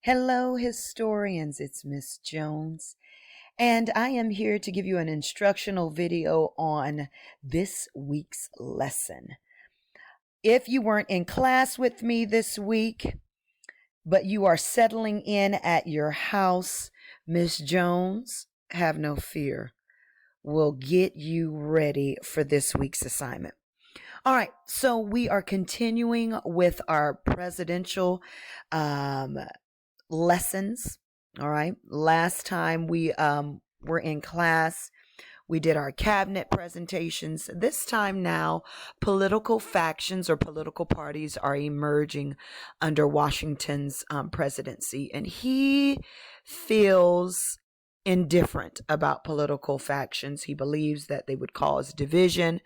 Hello, historians. It's Miss Jones, and I am here to give you an instructional video on this week's lesson. If you weren't in class with me this week, but you are settling in at your house, Miss Jones, have no fear. We'll get you ready for this week's assignment. All right, so we are continuing with our presidential lessons. All right. Last time we were in class, we did our cabinet presentations. This time now, political factions or political parties are emerging under Washington's presidency, and he feels indifferent about political factions. He believes that they would cause division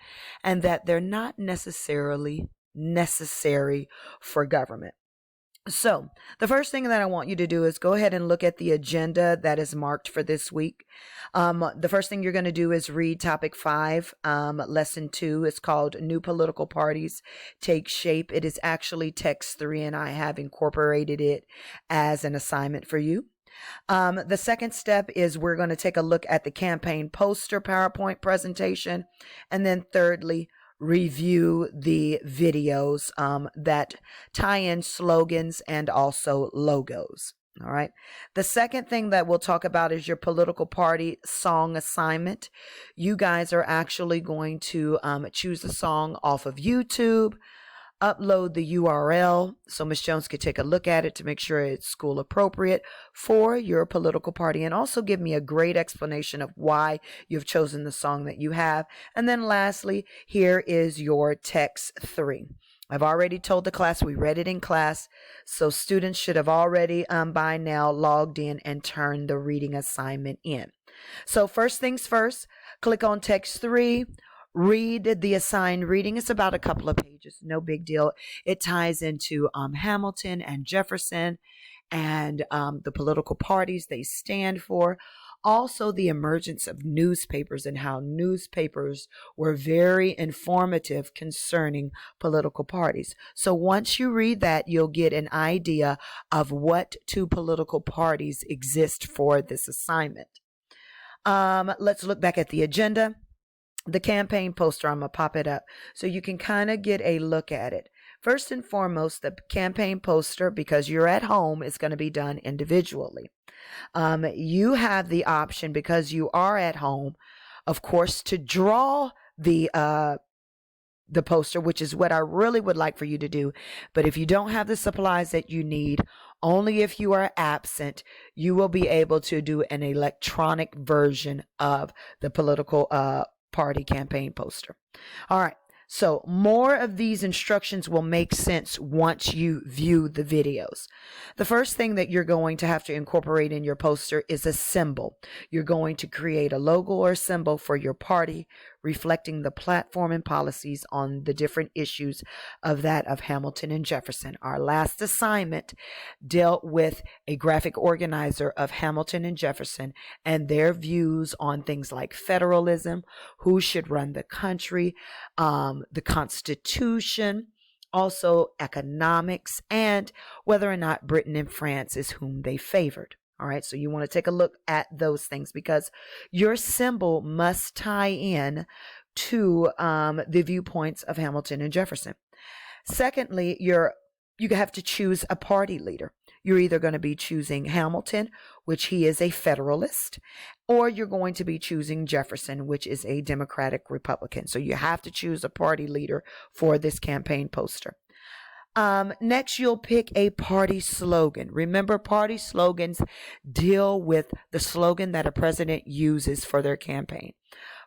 and that they're not necessarily necessary for government. So, the first thing that I want you to do is go ahead and look at the agenda that is marked for this week. The first thing you're going to do is read topic 5, lesson 2. It's called New Political Parties Take Shape. It is actually text 3, and I have incorporated it as an assignment for you. The second step is we're going to take a look at the campaign poster PowerPoint presentation. And then thirdly, review the videos that tie in slogans and also logos. All right. The second thing that we'll talk about is your political party song assignment. You guys are actually going to choose a song off of YouTube, upload the URL so Ms. Jones could take a look at it to make sure it's school appropriate for your political party, and also give me a great explanation of why you've chosen the song that you have. And then lastly, here is your text 3. I've already told the class we read it in class, so students should have already by now logged in and turned the reading assignment in. So first things first, click on text 3. Read the assigned reading. It's about a couple of pages, no big deal. It ties into Hamilton and Jefferson and the political parties they stand for. Also, the emergence of newspapers and how newspapers were very informative concerning political parties. So once you read that, you'll get an idea of what two political parties exist for this assignment. Let's look back at the agenda. The campaign poster, I'm going to pop it up so you can kind of get a look at it. First and foremost, the campaign poster, because you're at home, is going to be done individually. You have the option, because you are at home, of course, to draw the poster, which is what I really would like for you to do. But if you don't have the supplies that you need, only if you are absent, you will be able to do an electronic version of the political party campaign poster. All right. So more of these instructions will make sense once you view the videos. The first thing that you're going to have to incorporate in your poster is a symbol. You're going to create a logo or symbol for your party, reflecting the platform and policies on the different issues of that of Hamilton and Jefferson. Our last assignment dealt with a graphic organizer of Hamilton and Jefferson and their views on things like federalism, who should run the country, the Constitution, also economics, and whether or not Britain and France is whom they favored. All right, so you want to take a look at those things because your symbol must tie in to the viewpoints of Hamilton and Jefferson. Secondly, you have to choose a party leader. You're either going to be choosing Hamilton, which he is a Federalist, or you're going to be choosing Jefferson, which is a Democratic Republican. So you have to choose a party leader for this campaign poster. Next, you'll pick a party slogan. Remember, party slogans deal with the slogan that a president uses for their campaign.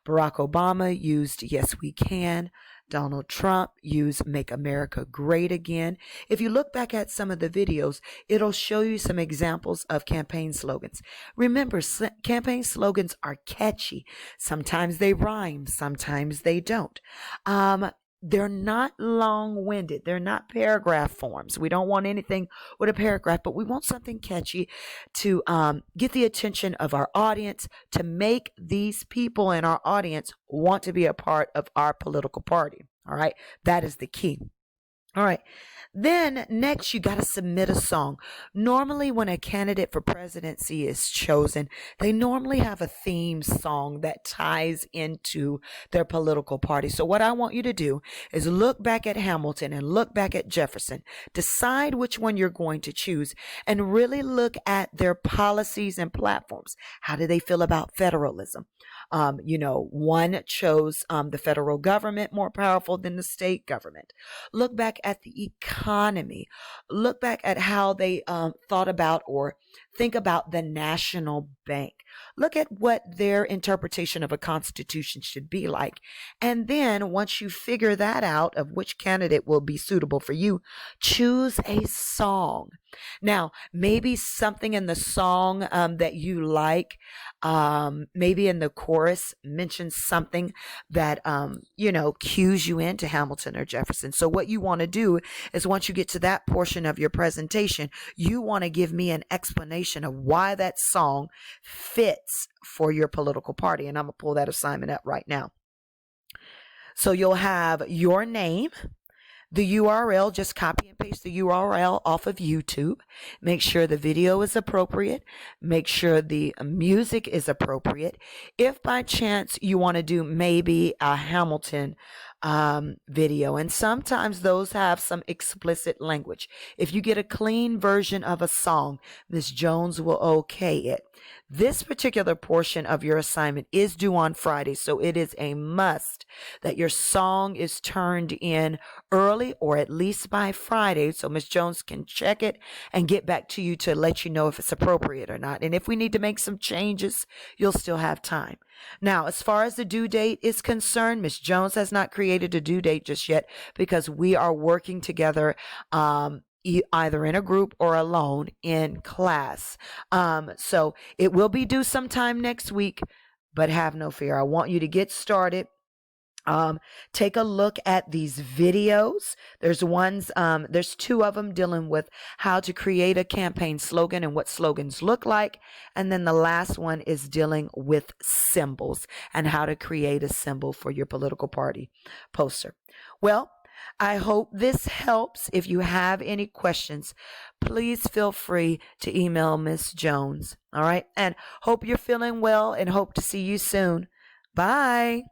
Barack Obama used "Yes, we can." Donald Trump used "Make America Great Again." If you look back at some of the videos, it'll show you some examples of campaign slogans. Remember, campaign slogans are catchy. Sometimes they rhyme, sometimes they don't. They're not long-winded. They're not paragraph forms. We don't want anything with a paragraph, but we want something catchy to get the attention of our audience, to make these people in our audience want to be a part of our political party. All right. That is the key. All right. Then next, you got to submit a song. Normally, when a candidate for presidency is chosen, they normally have a theme song that ties into their political party. So what I want you to do is look back at Hamilton and look back at Jefferson, decide which one you're going to choose, and really look at their policies and platforms. How do they feel about federalism? One chose the federal government more powerful than the state government. Look back at the economy. Look back at how they thought about or think about the national bank. Look at what their interpretation of a constitution should be like. And then once you figure that out of which candidate will be suitable for you, choose a song. Now, maybe something in the song that you like, maybe in the chorus mentions something that, cues you into Hamilton or Jefferson. So what you want to do is once you get to that portion of your presentation, you want to give me an explanation of why that song fits for your political party. And I'm going to pull that assignment up right now. So you'll have your name, the URL, just copy and paste the URL off of YouTube. Make sure the video is appropriate. Make sure the music is appropriate. If by chance you want to do maybe a Hamilton video, and sometimes those have some explicit language. If you get a clean version of a song, Ms. Jones will okay it. This particular portion of your assignment is due on Friday, so it is a must that your song is turned in early or at least by Friday so Ms. Jones can check it and get back to you to let you know if it's appropriate or not. And if we need to make some changes, you'll still have time. Now, as far as the due date is concerned, Ms. Jones has not created a due date just yet because we are working together either in a group or alone in class. So it will be due sometime next week, but have no fear. I want you to get started. Take a look at these videos. There's two of them dealing with how to create a campaign slogan and what slogans look like. And then the last one is dealing with symbols and how to create a symbol for your political party poster. Well, I hope this helps. If you have any questions, please feel free to email Miss Jones. All right. And hope you're feeling well and hope to see you soon. Bye.